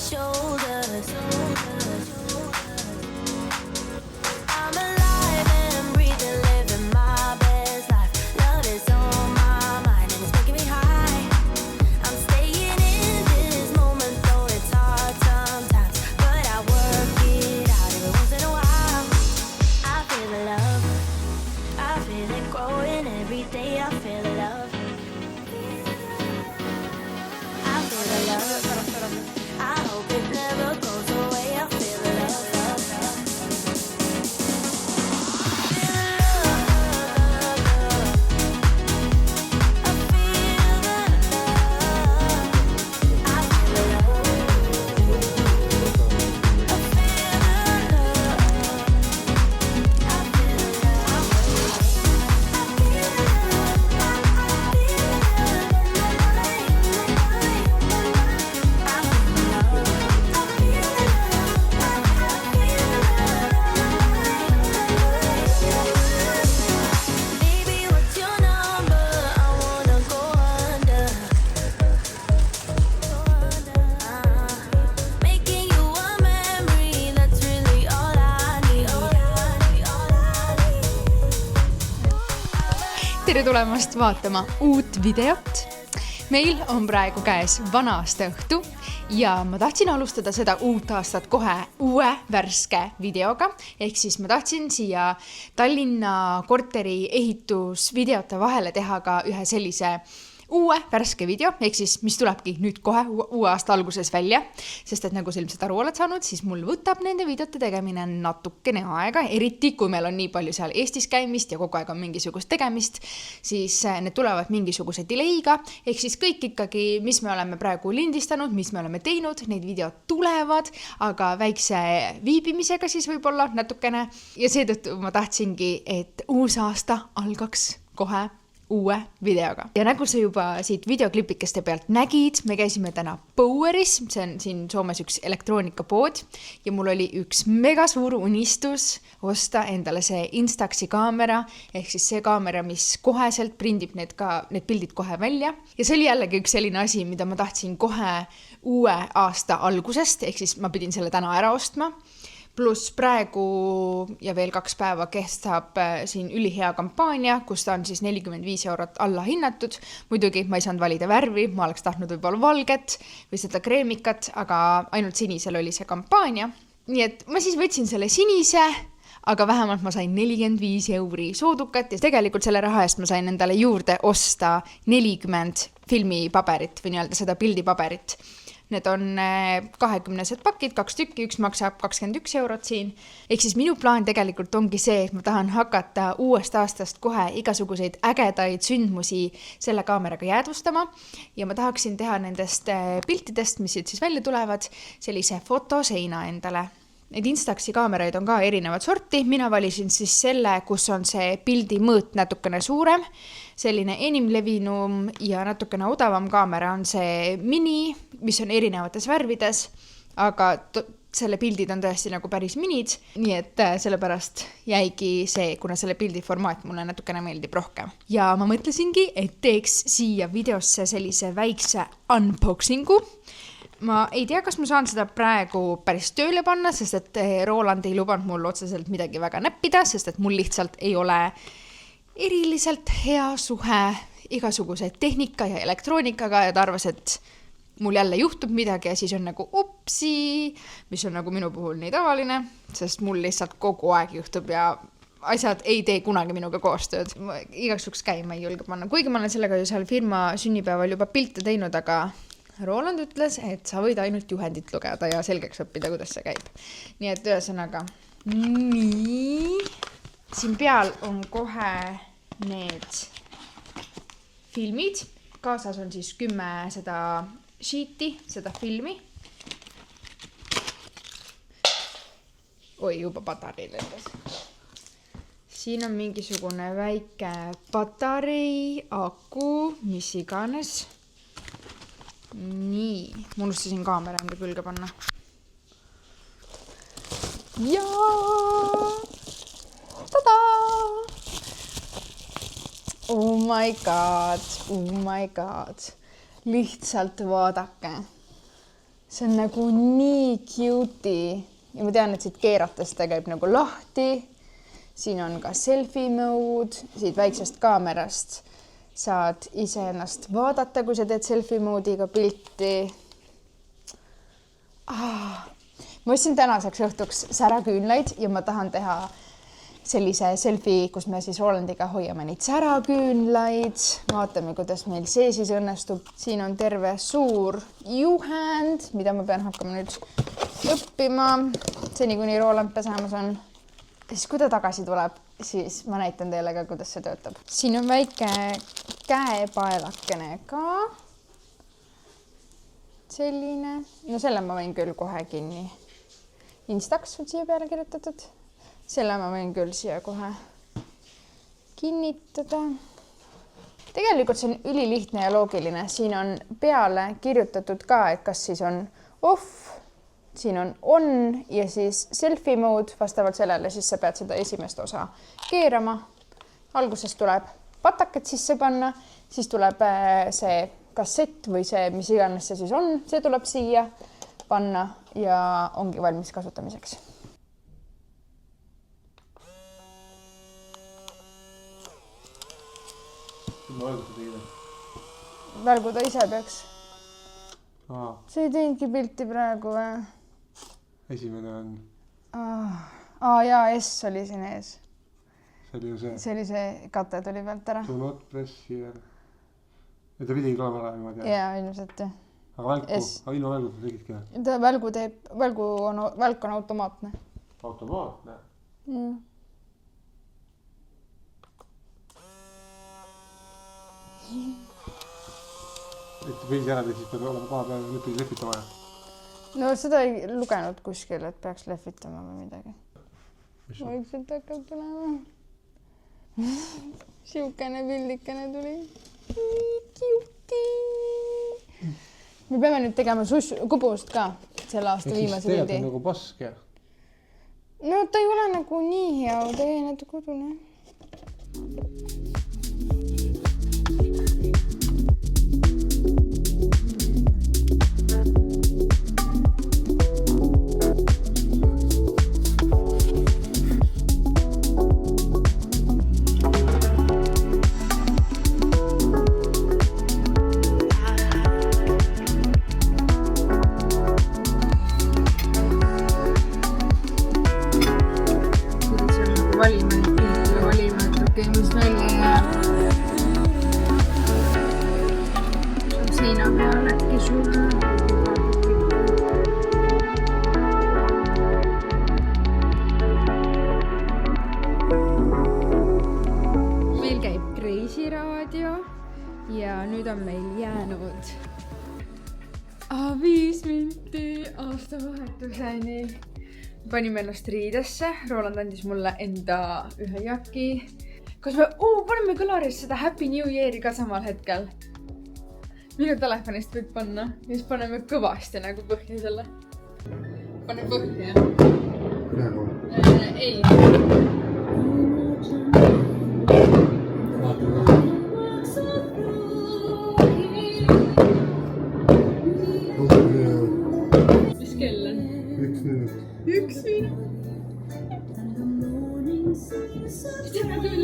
shoulders. I'm alive and breathing, living my best life. Love is on my mind and it's making me high. I'm staying in this moment, though it's hard sometimes, but I work it out every once in a while. I feel the love, I feel it growing every day. I feel the love, I feel the love. I hope it never goes away. I feel the love, love, love. Feel the love, love, love. I feel the love. I feel the love. I feel the love. I feel the love. I feel the Baby, what's your number? I wanna go under. Making you a memory, that's really all I need. Tere tulemast vaatama uut videot. Meil on praegu käes vana-aasta õhtu ja ma tahtsin alustada seda uut aastat kohe uue värske videoga. Ehk siis ma tahtsin siia Tallinna korteri ehitusvideote vahele teha ka ühe sellise uue värske video, ehk siis mis tulebki nüüd kohe uue aasta alguses välja, sest et nagu sa ilmselt aru oled saanud, siis mul võtab nende videote tegemine natukene aega, eriti kui meil on nii palju seal Eestis käimist ja kogu aeg on mingisugust tegemist, siis need tulevad mingisuguse delay'ga, ehk siis kõik ikkagi, mis me oleme praegu lindistanud, mis me oleme teinud, need videod tulevad, aga väikse viibimisega siis võib-olla natukene ja seetõttu ma tahtsingi, et uus aasta algaks kohe uue videoga. Ja nagu sa juba siit videoklipikeste pealt nägid, me käisime täna Poweris, see on siin Soomes üks elektroonikapood ja mul oli üks mega suur unistus osta endale see Instaxi kaamera, ehk siis see kaamera, mis koheselt prindib need pildid kohe välja. Ja see oli jällegi üks selline asi, mida ma tahtsin kohe uue aasta algusest, ehk siis ma pidin selle täna ära ostma. Plus praegu ja veel 2 päeva kestab siin ülihea kampaania, kus ta on siis 45 eurot alla hinnatud. Muidugi ma ei saanud valida värvi, ma oleks tahtnud võib-olla valget või seda kreemikat, aga ainult sinisel oli see kampaania. Nii et ma siis võtsin selle sinise, aga vähemalt ma sain 45 euri soodukat ja tegelikult selle raha eest ma sain endale juurde osta 40 filmipaberit või nii-öelda seda pildipaberit. Need on 20 pakid, 2 tükki, üks maksab 21 eurot siin. Ehk siis minu plaan tegelikult ongi see, et ma tahan hakata uuest aastast kohe igasuguseid ägedaid sündmusi selle kaameraga jäädvustama ja ma tahaksin teha nendest piltidest, mis siis välja tulevad, sellise fotoseina endale. Need Instaxi kaameraid on ka erinevad sorti, mina valisin siis selle, kus on see pildi mõõt natukene suurem, selline enimlevinum ja natukene odavam kaamera on see mini, mis on erinevates värvides, aga selle pildid on tõesti nagu päris minid, nii et sellepärast jäigi see, kuna selle pildi formaat mulle natukene meeldib rohkem. Ja ma mõtlesingi, et teeks siia videosse sellise väikse unboxingu. Ma ei tea, kas ma saan seda praegu päris tööle panna, sest et Roland ei lubanud mul otseselt midagi väga näppida, sest et mul lihtsalt ei ole eriliselt hea suhe igasuguse tehnika ja elektroonikaga ja ta arvas, et mul jälle juhtub midagi ja siis on nagu upsi, mis on nagu minu puhul nii tavaline, sest mul lihtsalt kogu aeg juhtub ja asjad ei tee kunagi minuga koostööd. Igaks juhuks käima ei julge panna, kuigi ma olen sellega ju seal firma sünnipäeval juba pilte teinud, aga Roland ütles, et sa võid ainult juhendit lugeda ja selgeks õppida, kuidas see käib. Nii et ühesõnaga, nii, siin peal on kohe need filmid. Kaasas on siis 10 seda sheeti, seda filmi. Oi, juba patarei lendas. Siin on mingisugune väike patarei, aku, mis iganes. Nii, ma unustasin kaamera enda külge panna. Ja! Tada! Oh my god. Lihtsalt vaadake. see on nagu nii cute'i ja ma tean, et siit keerates ta käib nagu lahti. Siin on ka selfie mode, siit väiksest kaamerast saad iseennast vaadata, kui sa teed selfie moodiga pilti. Ma ostsin tänaseks õhtuks säraküünlaid ja ma tahan teha sellise selfie, kus me siis Rolandiga hoiame neid säraküünlaid. Vaatame, kuidas meil see siis õnnestub. Siin on terve suur juhend, mida ma pean hakkama nüüd õppima. Seni kuni Roland pesemas on. Ja siis kui ta tagasi tuleb, siis ma näitan teile ka, kuidas see töötab. Siin on väike käepaelakene ka. Selline. No selle ma võin küll kohe kinni. Instax on siia peale kirjutatud. Selle ma võin küll siia kohe kinnitada. Tegelikult see on ülilihtne ja loogiline. Siin on peale kirjutatud ka, et kas siis on off, siin on ja siis selfie mode. Vastavalt sellele siis sa pead seda esimest osa keerama. Alguses tuleb pataket sisse panna, siis tuleb see kassett või see, mis iganes see siis on, see tuleb siia panna ja ongi valmis kasutamiseks. Välguda ise peaks. See ei teinudki pilti praegu või? Esimene on. Jaa, S oli siin ees. See oli ju see. See oli see kate tuli pealt ära. Do not press here. Ja ta pidigi tulema ära niimoodi. Jaa, ilmselt. Aga ilma välguda tegidki? Ta välk on automaatne. Automaatne? Jah. Et pildi ära siis peab olema koha peal lõpuni lehvitama. No seda ei lugenud kuskil, et peaks lehvitama või midagi. Vaikselt hakkab tulema. Siukene pildikene tuli. Cuti. Me peame nüüd tegema kubust ka selle aasta viimase pildi. Tegelikult on nagu pask. No ta ei ole nagu nii hea, ta ei natuke kodune. Ja nüüd on meil jäänud 5 minti aastavahetuseni. Panime ennast riidesse. Roland andis mulle enda ühe jaki. Kas me paneme kõlarisse seda Happy New Year'i ka samal hetkel? Minu telefonist võib panna. Ja siis paneme kõvasti nagu põhja selle. Pane põhja. Praegu? Ei. Mis kell on? 1 minut. 1 minut. Täna küll.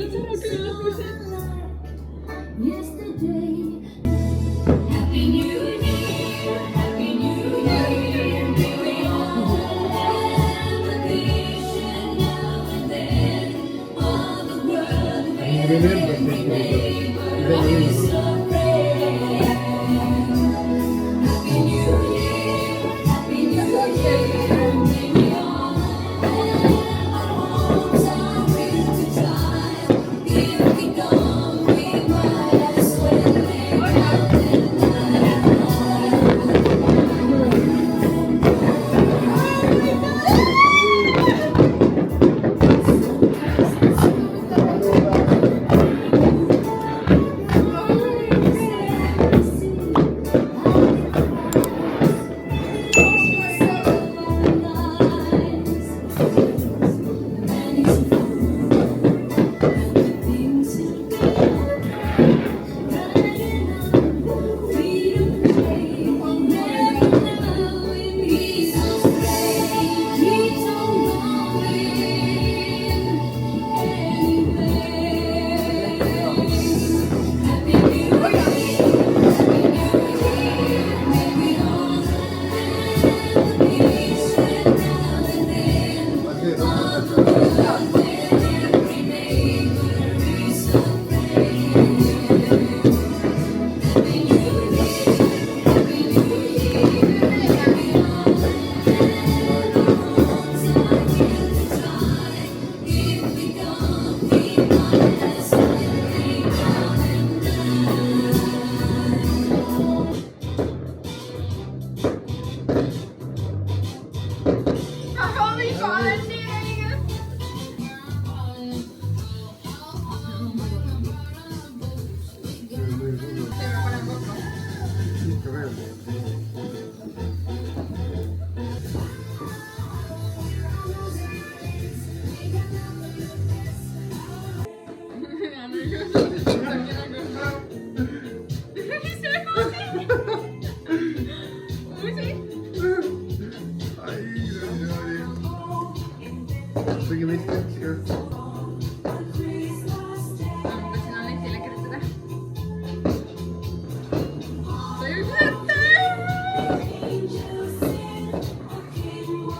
Happy New Year, Happy New Year, may we all have a vision now and then.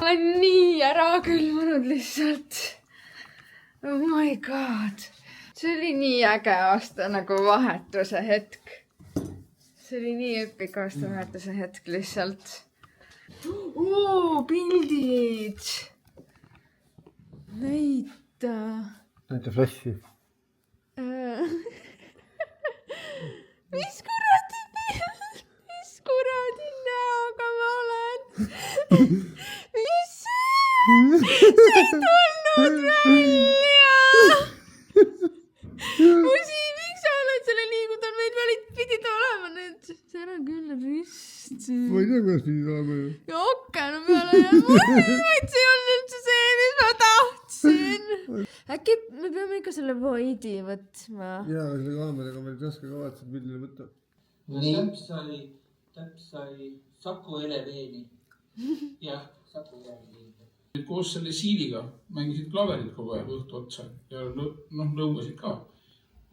olen nii ära külmunud lihtsalt. Oh my god. See oli nii äge aasta nagu vahetuse hetk. See oli nii epic aasta vahetuse hetk lihtsalt. Pildid. Näita. Näita flassi. Mis kuradi näoga ma olen? Mis see ei tulnud välja? Musi, miks sa oled selle liigutud? Meil pidid olema need. See on küll risti. Ma ei tea, kuidas pidid olema ju. Ja akena peale jäänud. See ei olnud üldse see, mis ma tahtsin. Äkki me peame ikka selle voidi võtma. Jaa, selle kaameraga meil raske kavatsed pildile võtta. Täpp sai Saku Eleveeni. Jah, Saku Eleveeni. Koos selle Siiliga mängisid klaverit kogu aeg õhtu otsa ja lõugasid ka.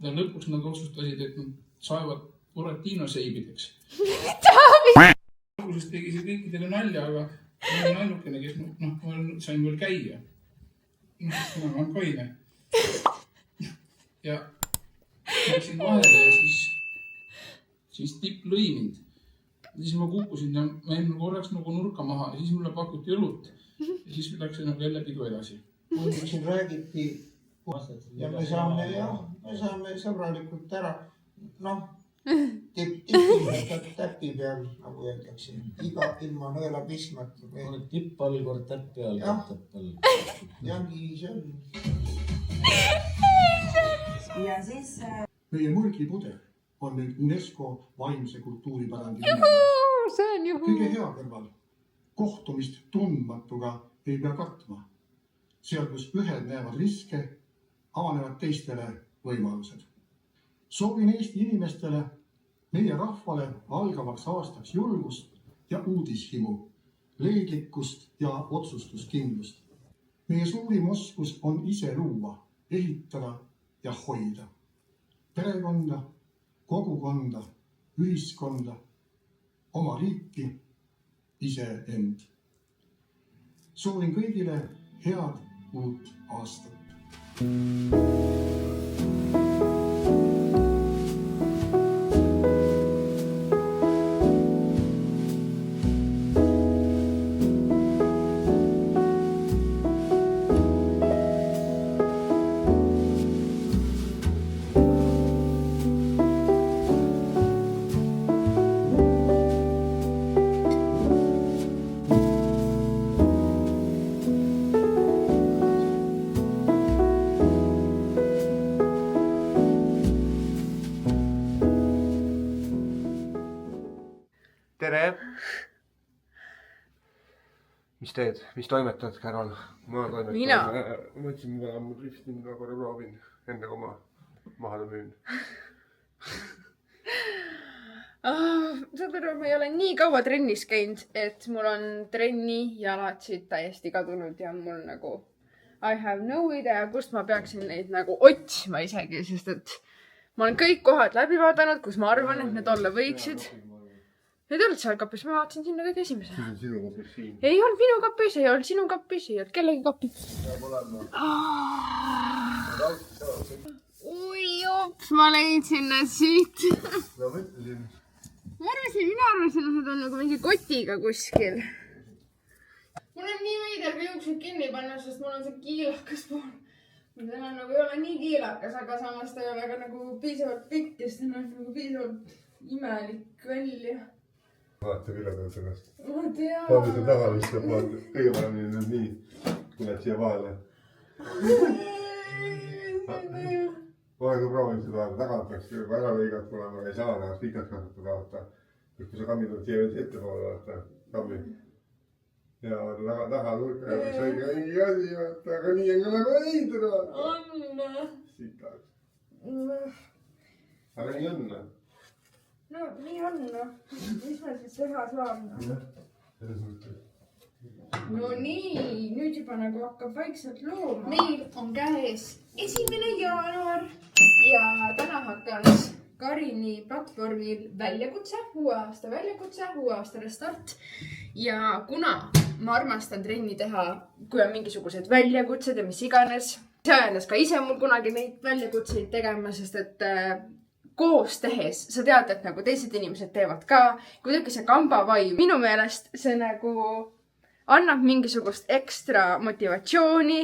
Ja lõpuks nad otsustasid, et nad saevad Buratino seibideks. Alguses tegi see kõikidele nalja, aga ma olin ainukene, kes sain veel käia. Ma olen kaine. Ja läksin vahele ja siis tipp lõi mind. Siis ma kukkusin ja ma jäin korraks nagu nurka maha ja siis mulle pakuti õlut. Ja siis läks nagu jälle pidu edasi. Siin räägiti ja me saame sõbralikult ära. Täpi peal, nagu öeldakse. Iga ilma nõela pistmata. Tipp all, kord täppi all, kord täpp all. Ja nii see on. Ja siis... Meie mõrgipuder on nüüd UNESCO vaimse kultuuripärandi See on juhu. kõige hea kõrval. Kohtumist tundmatuga ei pea kartma. Seal, kus ühed näevad riske, avanevad teistele võimalused. Soovin Eesti inimestele, meie rahvale algavaks aastaks julgust ja uudishimu, leidlikkust ja otsustuskindlust. Meie suurim oskus on ise luua, ehitada ja hoida. Perekonda, kogukonda, ühiskonda, oma riiki, iseend. Soovin kõigile head uut aastat. Tere! Mis teed? Mis toimetad, Carol? Ma toimetan. Mina? Ma mõtlesin, ma ammu driftin, ma korra proovin, enne kui ma mahale müün. Saad aru, ma ei ole nii kaua trennis käinud, et mul on trenni jalatsid täiesti kadunud ja mul nagu I have no idea, kust ma peaksin neid nagu otsima isegi, sest et ma olen kõik kohad läbi vaadanud, kus ma arvan, et need olla võiksid. Need ei olnud seal kapis, ma vaatasin sinna kõige esimese. Sinu kapis siin. Ei olnud minu kapis, ei olnud sinu kapis, ei olnud kellegi kapis. Ui, jops, ma leidsin need siit. Ma mõtlesin. Mina arvasin, et need on nagu mingi kotiga kuskil. Mul on nii veider ka juuksed kinni panna, sest mul on see kiilakas pool. Mul täna nagu ei ole nii kiilakas, aga samas ta ei ole ka nagu piisavalt pikk, kes ta on nagu piisavalt imelik välja. Vaata küll aga sellest. Ma tean. Vaata taha lihtsalt, vaata. Kõige paremini nüüd nii. Tuled siia vahele. Vahega proovin seda tagant peaks ära lõigat tulema, ei saa ennast pikalt kasutada, vaata. kui sa kammi tuleb siia ettepoole, vaata, kammi. Ja taha nurka ja see õige asi, vaata, aga nii on ka nagu ehitada, vaata. On. Sitaks. Aga nii on. No, nii on. Mis me siis teha saame? Selles mõttes. No nii, nüüd juba nagu hakkab vaikselt looma. meil on käes 1. jaanuar ja täna hakkas Karini platvormil väljakutse, uue aasta väljakutse, uue aasta restart. Ja kuna ma armastan trenni teha, kui on mingisugused väljakutsed ja mis iganes, see ajendas ka ise mul kunagi neid väljakutseid tegema, sest et koos tehes sa tead, et nagu teised inimesed teevad ka. Kuidagi see kambavaim, minu meelest see nagu annab mingisugust ekstra motivatsiooni.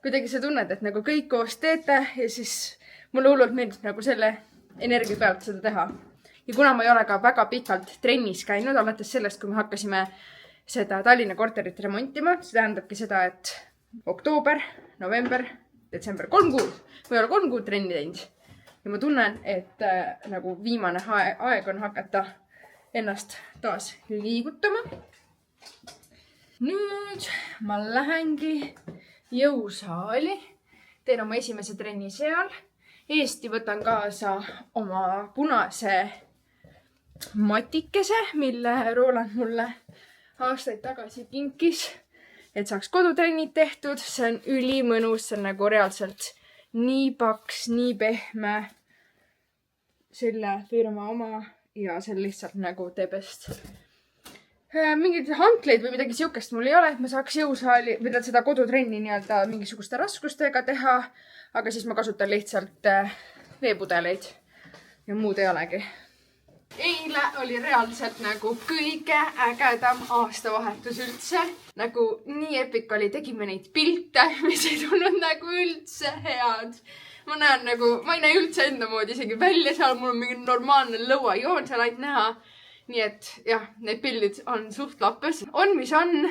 Kuidagi sa tunned, et nagu kõik koos teete ja siis mulle hullult meeldib nagu selle energia pealt seda teha. Ja kuna ma ei ole ka väga pikalt trennis käinud, alates sellest, kui me hakkasime seda Tallinna korterit remontima, see tähendabki seda, et oktoober, november, detsember, 3 kuud. Ma ei ole 3 kuud trenni teinud. Ja ma tunnen, et nagu viimane aeg on hakata ennast taas liigutama. Nüüd ma lähengi jõusaali. Teen oma esimese trenni seal. Eesti võtan kaasa oma punase matikese, mille Roland mulle aastaid tagasi kinkis, et saaks kodutrennid tehtud. See on ülimõnus, see on nagu reaalselt nii paks, nii pehme. Selle firma oma ja see lihtsalt nagu tebest. Mingid hankleid või midagi siukest mul ei ole, et ma saaks jõusaali või seda kodutrenni nii-öelda mingisuguste raskustega teha. Aga siis ma kasutan lihtsalt veepudeleid ja muud ei olegi. Eile oli reaalselt nagu kõige ägedam aastavahetus üldse. Nagu nii epic oli, tegime neid pilte, mis ei tulnud nagu üldse head. Ma ei näe üldse enda moodi isegi välja seal, mul on mingi normaalne lõuajoon seal ainult näha. Nii et jah, need pildid on suht lappes. On, mis on.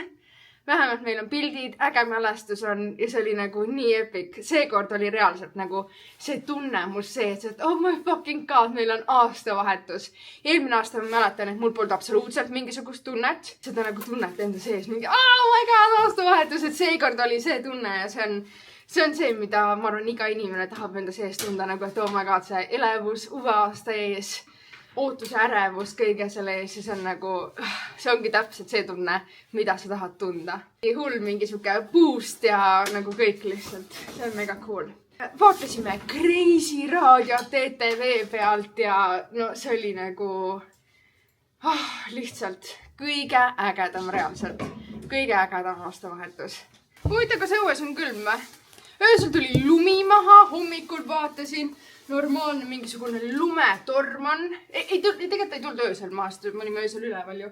Vähemalt meil on pildid, äge mälestus on ja see oli nagu nii epic. Seekord oli reaalselt nagu see tunne mul sees, et oh my fucking god, meil on aastavahetus. Eelmine aasta ma mäletan, et mul polnud absoluutselt mingisugust tunnet. Seda nagu tunnet enda sees, mingi oh my god, aastavahetus, et seekord oli see tunne ja see on see, mida ma arvan, iga inimene tahab enda sees tunda, nagu et oh my god, see elevus uue aasta ees. Ootuse ärevus kõige selle ees ja see on nagu, see ongi täpselt see tunne, mida sa tahad tunda. Hull mingi suke boost ja nagu kõik lihtsalt, see on mega cool. Vaatasime Crazy Raadio TTV pealt ja no see oli nagu lihtsalt kõige ägedam reaalselt, kõige ägedam aastavahetus. Huvitav, kas õues on külm või? Öösel tuli lumi maha, hommikul vaatasin. Normaalne mingisugune lumetorm on. Tegelikult ei tulnud öösel maast, me olime öösel üleval ju.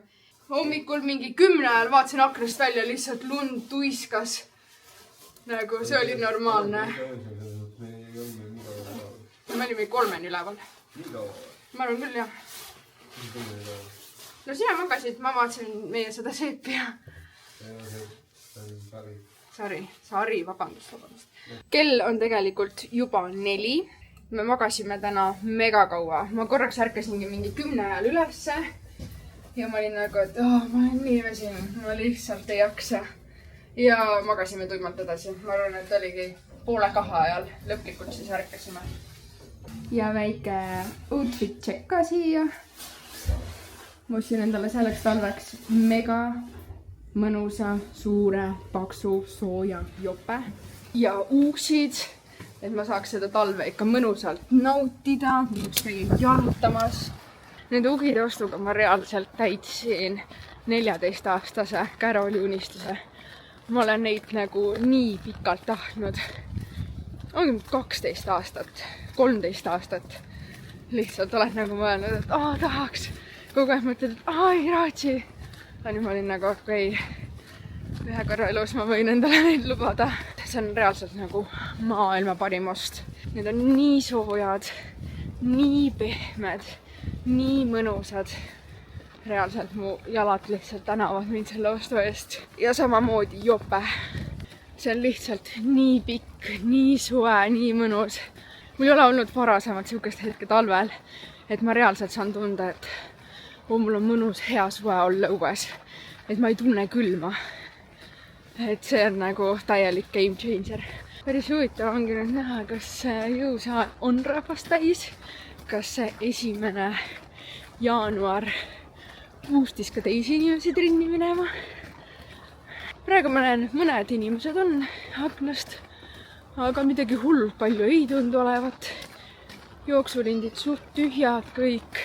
Hommikul mingi 10 ajal vaatasin aknast välja, lihtsalt lund tuiskas. Nagu see oli normaalne. Me olime 3 üleval. Ma arvan küll, jah. No sina magasid, ma vaatasin meie seda seepi ja... Sari, vabandust. Kell on tegelikult juba 4. Me magasime täna mega kaua. Ma korraks ärkasingi mingi 10 ajal ülesse. Ja ma olin nagu, et ma olen nii väsinud. Ma lihtsalt ei jaksa. Ja magasime tuimalt edasi. Ma arvan, et oligi 1:30 ajal. Lõplikult siis ärkasime. Ja väike outfit check ka siia. Ma ostsin endale selleks talveks mega mõnusa, suure, paksu, sooja jope. Ja uuksid. Et ma saaks seda talve ikka mõnusalt nautida, saaks käia jalutamas. Nende ugide ostuga ma reaalselt täitsin 14-aastase Caroli unistuse. Ma olen neid nagu nii pikalt tahtnud. Ongi 12 aastat, 13 aastat. Lihtsalt oled nagu mõelnud, et tahaks. Kogu aeg mõtled, et ei raatsi. Ja nüüd ma olin nagu, okei, ühe korra elus ma võin endale neid lubada. See on reaalselt nagu maailma parim ost. Need on nii soojad, nii pehmed, nii mõnusad. Reaalselt mu jalad lihtsalt tänavad mind selle ostu eest. Ja samamoodi jope. See on lihtsalt nii pikk, nii suve, nii mõnus. Mul ei ole olnud varasemalt siukest hetke talvel, et ma reaalselt saan tunda, et mul on mõnus hea suve olla õues, et ma ei tunne külma. Et see on nagu täielik game changer. Päris huvitav ongi nüüd näha, kas jõusaal on rahvast täis, kas 1. jaanuar boostis ka teisi inimesi trenni minema. Praegu ma näen, mõned inimesed on aknast, aga midagi hullult palju ei tundu olevat. Jooksulindid suht tühjad kõik.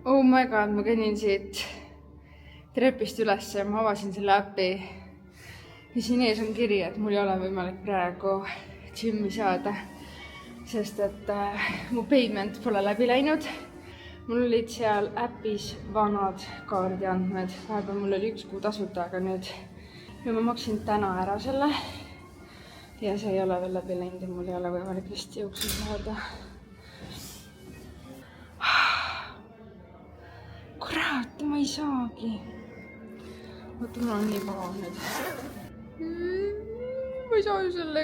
Oh my god, ma kõnnin siit trepist üles ja ma avasin selle äpi. Ja siin ees on kiri, et mul ei ole võimalik praegu gymmi saada, sest et mu payment pole läbi läinud. Mul olid seal äpis vanad kaardiandmed. Vahepeal mul oli 1 kuu tasuta, aga nüüd ja ma maksin täna ära selle. Ja see ei ole veel läbi läinud ja mul ei ole võimalik vist jooksul saada. Kurat, ma ei saagi. Vaata, mul on nii paha nüüd. Ma ei saa ju selle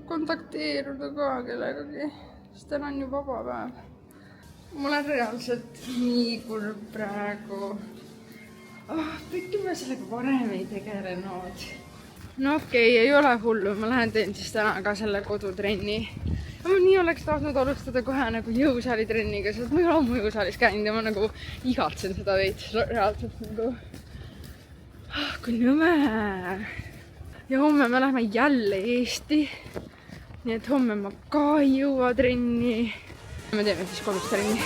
kontakteeruda ka kellegagi, sest täna on ju vaba päev. Mul on reaalselt nii kurb praegu. Pekki ma sellega varem ei tegelenud. No okei, ei ole hullu. Ma lähen teen siis täna ka selle kodutrenni. Ma nii oleks tahtnud alustada kohe nagu jõusaali trenniga, sest ma ei ole ammu jõusaalis käinud ja ma nagu igatsen seda veits reaalselt nagu. Kui nõme. Ja homme me lähme jälle Eesti. Nii et homme ma ka ei jõua trenni. Me teeme siis kodus trenni.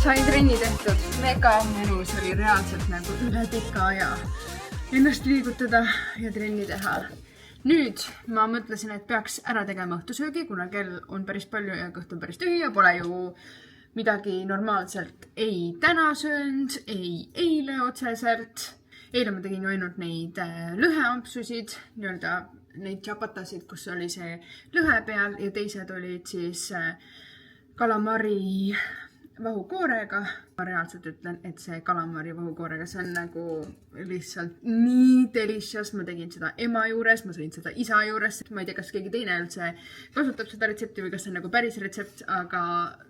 Sain trenni tehtud. Mega mõnus oli reaalselt nagu üle pika aja ennast liigutada ja trenni teha. Nüüd ma mõtlesin, et peaks ära tegema õhtusöögi, kuna kell on päris palju ja kõht on päris tühi ja pole ju midagi normaalselt ei täna söönud, ei eile otseselt. Eile ma tegin ju ainult neid lõheampsusid, nii-öelda neid tšapatasid, kus oli see lõhe peal ja teised olid siis kalamari vahukoorega. Ma reaalselt ütlen, et see kalamari vahukoorega, see on nagu lihtsalt nii delicious. Ma tegin seda ema juures, ma sõin seda isa juures. Ma ei tea, kas keegi teine üldse kasutab seda retsepti või kas see on nagu päris retsept, aga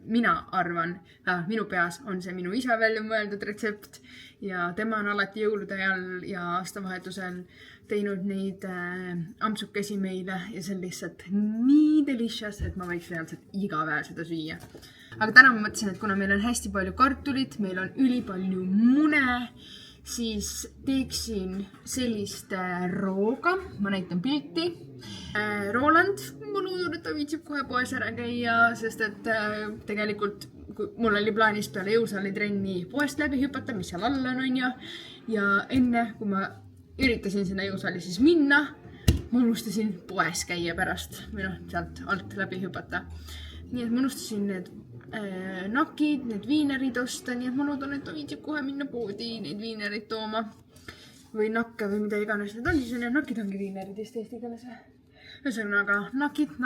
mina arvan, minu peas on see minu isa välja mõeldud retsept ja tema on alati jõulude ajal ja aastavahetusel teinud neid ampsukesi meile ja see on lihtsalt nii delicious, et ma võiks reaalselt iga päev seda süüa. Aga täna ma mõtlesin, et kuna meil on hästi palju kartulit, meil on ülipalju mune, siis teeksin sellist rooga. Ma näitan pilti. Roland, ma loodan, et ta viitsib kohe poes ära käia, sest et tegelikult mul oli plaanis peale jõusaali trenni poest läbi hüpata, mis seal all on ja. Ja enne, kui ma üritasin sinna jõusaali siis minna, ma unustasin poes käia pärast või sealt alt läbi hüpata. Nii et ma unustasin need nakid, need viinerid osta, nii et ma loodan, et ta viitsib kohe minna poodi neid viinerid tooma või nakke või mida iganes need on, siis on need nakid ongi viinerid eesti keeles. Ühesõnaga nakid.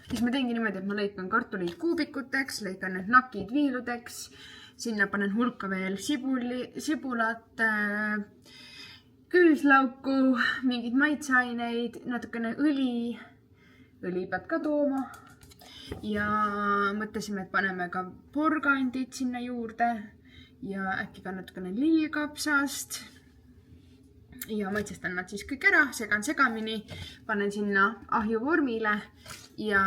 Siis ma teengi niimoodi, et ma lõikan kartulid kuubikuteks, lõikan need nakid viiludeks, sinna panen hulka veel sibulat, küüslauku, mingid maitseaineid, natukene õli pead ka tooma. Ja mõtlesime, et paneme ka porgandid sinna juurde ja äkki ka natukene lillkapsast. Ja maitsestan nad siis kõik ära, segan segamini, panen sinna ahjuvormile ja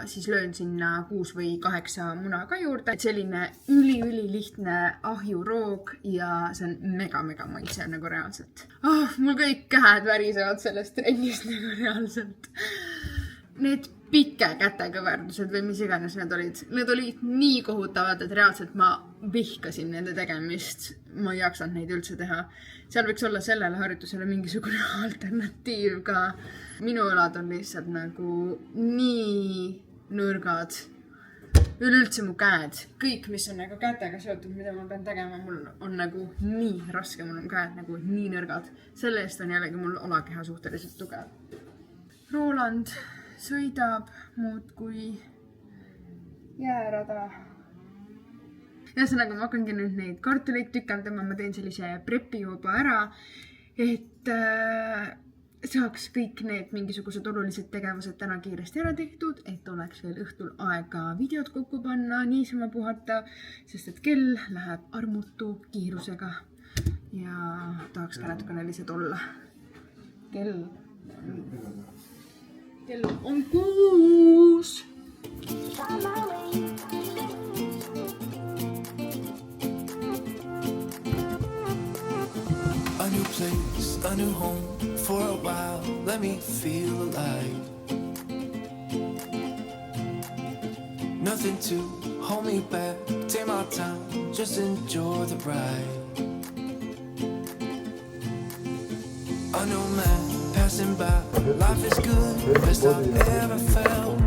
siis löön sinna 6 või 8 muna ka juurde. Selline üli lihtne ahjuroog ja see on mega maitsev nagu reaalselt. Mul kõik käed värisevad sellest trennist nagu reaalselt. Need pikke kätekõverdused või mis iganes need olid nii kohutavad, et reaalselt ma vihkasin nende tegemist. Ma ei jaksanud neid üldse teha. Seal võiks olla sellele harjutusele mingisugune alternatiiv ka. Minu õlad on lihtsalt nagu nii nõrgad. Üleüldse mu käed, kõik, mis on nagu kätega seotud, mida ma pean tegema, mul on nagu nii raske, mul on käed nagu nii nõrgad. Selle eest on jällegi mul olakeha suhteliselt tugev. Roland sõidab muudkui jäärada. Ühesõnaga, ma hakkangi nüüd neid kartuleid tükkeldama, ma teen sellise prepi juba ära, et saaks kõik need mingisugused olulised tegevused täna kiiresti ära tehtud, et oleks veel õhtul aega videot kokku panna, niisama puhata, sest et kell läheb armutu kiirusega ja tahaks ka natukene lihtsalt olla. Kell on 6. A new place, a new home for a while. Let me feel alive. Nothing to hold me back. Take my time, just enjoy the ride. I know man passing by. Life is good, best I've ever felt.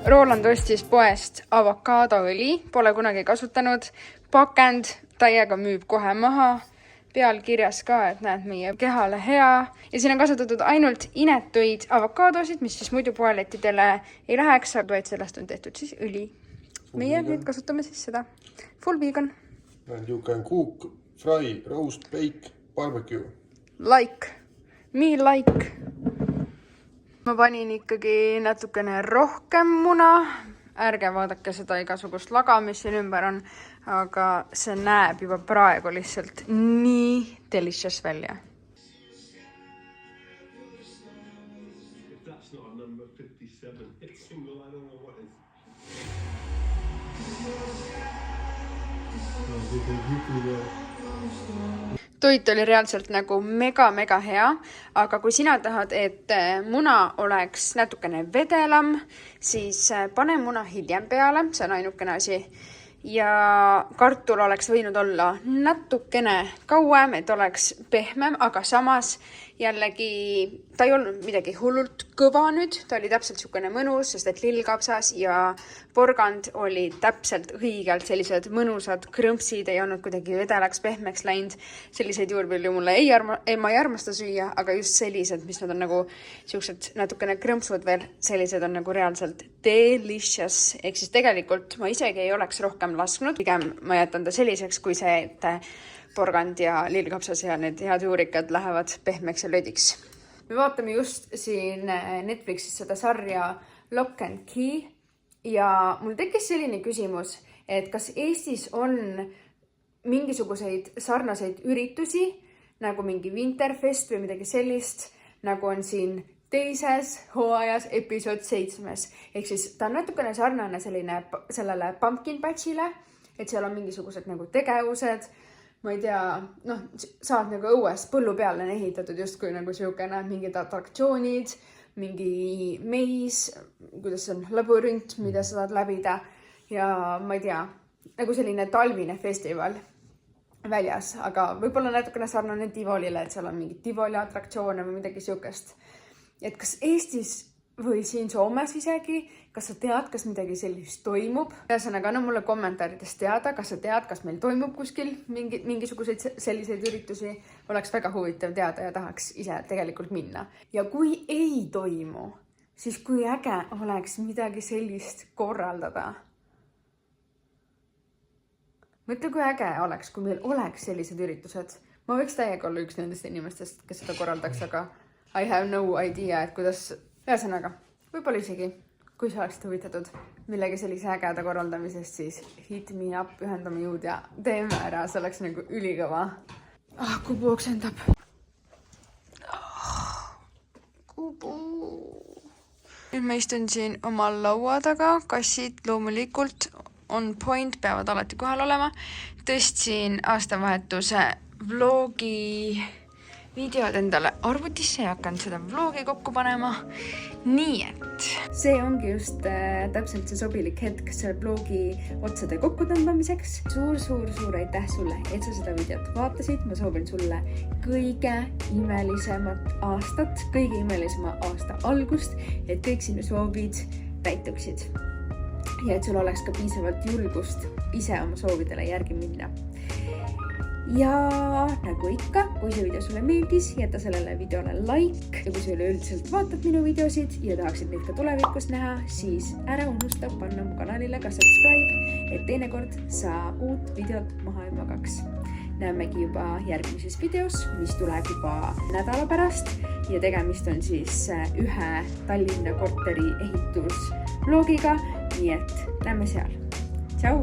Roland ostis poest avokaadoõli, pole kunagi kasutanud. Pakend täiega müüb kohe maha. Peal kirjas ka, et näed meie kehale hea. Ja siin on kasutatud ainult inetuid avokaadosid, mis siis muidu poelettidele ei läheks, vaid sellest on tehtud siis õli. Meie nüüd kasutame siis seda. Full vegan. You can cook, fry, roast, bake, barbecue. Like. Me like. Ma panin ikkagi natukene rohkem muna. Ärge vaadake seda igasugust laga, mis siin ümber on, aga see näeb juba praegu lihtsalt nii delicious välja. Toit oli reaalselt nagu mega hea, aga kui sina tahad, et muna oleks natukene vedelam, siis pane muna hiljem peale, see on ainukene asi. Ja kartul oleks võinud olla natukene kauem, et oleks pehmem, aga samas jällegi ta ei olnud midagi hullult kõva nüüd, ta oli täpselt niisugune mõnus, sest et lillkapsas ja porgand oli täpselt õigelt sellised mõnusad krõmpsid, ei olnud kuidagi vedelaks pehmeks läinud. Selliseid juurvilju mulle ma ei armasta süüa, aga just sellised, mis nad on nagu siuksed natukene krõmpsud veel, sellised on nagu reaalselt delicious. Ehk siis tegelikult ma isegi ei oleks rohkem lasknud, pigem ma jätan ta selliseks, kui see, et porgand ja lillkapsas ja need head juurikad lähevad pehmeks ja lödiks. Me vaatame just siin Netflixis seda sarja Lock and Key ja mul tekkis selline küsimus, et kas Eestis on mingisuguseid sarnaseid üritusi, nagu mingi Winterfest või midagi sellist, nagu on siin teises hooajas episood 7. Ehk siis ta on natukene sarnane sellele pumpkin patchile, et seal on mingisugused nagu tegevused, ma ei tea, saad nagu õues põllu peale ehitatud justkui nagu siukene mingid atraktsioonid, mingi meis, kuidas on labürint, mida sa saad läbida ja ma ei tea, nagu selline talvine festival väljas, aga võib-olla natukene sarnane Tivolile, et seal on mingi Tivoli atraktsioone või midagi siukest. Et kas Eestis või siin Soomes isegi, kas sa tead, kas midagi sellist toimub? Ühesõnaga, anna mulle kommentaarides teada, kas sa tead, kas meil toimub kuskil mingisuguseid selliseid üritusi. Oleks väga huvitav teada ja tahaks ise tegelikult minna. Ja kui ei toimu, siis kui äge oleks midagi sellist korraldada. Mõtle, kui äge oleks, kui meil oleks sellised üritused. Ma võiks täiega olla üks nendest inimestest, kes seda korraldaks, aga I have no idea, et kuidas... Ühesõnaga, võib-olla isegi, kui sa oleksid huvitatud millegi sellise ägeda korraldamisest, siis hit me up, ühendame jõud ja teeme ära, see oleks nagu ülikõva. Kubu oksendab. Kubu. Nüüd ma istun siin oma laua taga, kassid loomulikult on point, peavad alati kohal olema. Tõstsin aastavahetuse vlogi videod endale arvutisse ja hakkan seda vlogi kokku panema. Nii et see ongi just täpselt see sobilik hetk selle vlogi otsade kokkutõmbamiseks. Suur aitäh sulle, et sa seda videot vaatasid. Ma soovin sulle kõige imelisemat aastat, kõige imelisema aasta algust, et kõik sinu soovid täituksid. Ja et sul oleks ka piisavalt julgust ise oma soovidele järgi minna. ja nagu ikka, kui see video sulle meeldis, jäta sellele videole like ja kui sa üleüldiselt vaatad minu videosid ja tahaksid neid ka tulevikus näha, siis ära unusta panna mu kanalile ka subscribe, et teinekord sa uut videot maha ei magaks. Näemegi juba järgmises videos, mis tuleb juba nädala pärast ja tegemist on siis ühe Tallinna korteri ehitusvlogiga, nii et näeme seal. Tšau!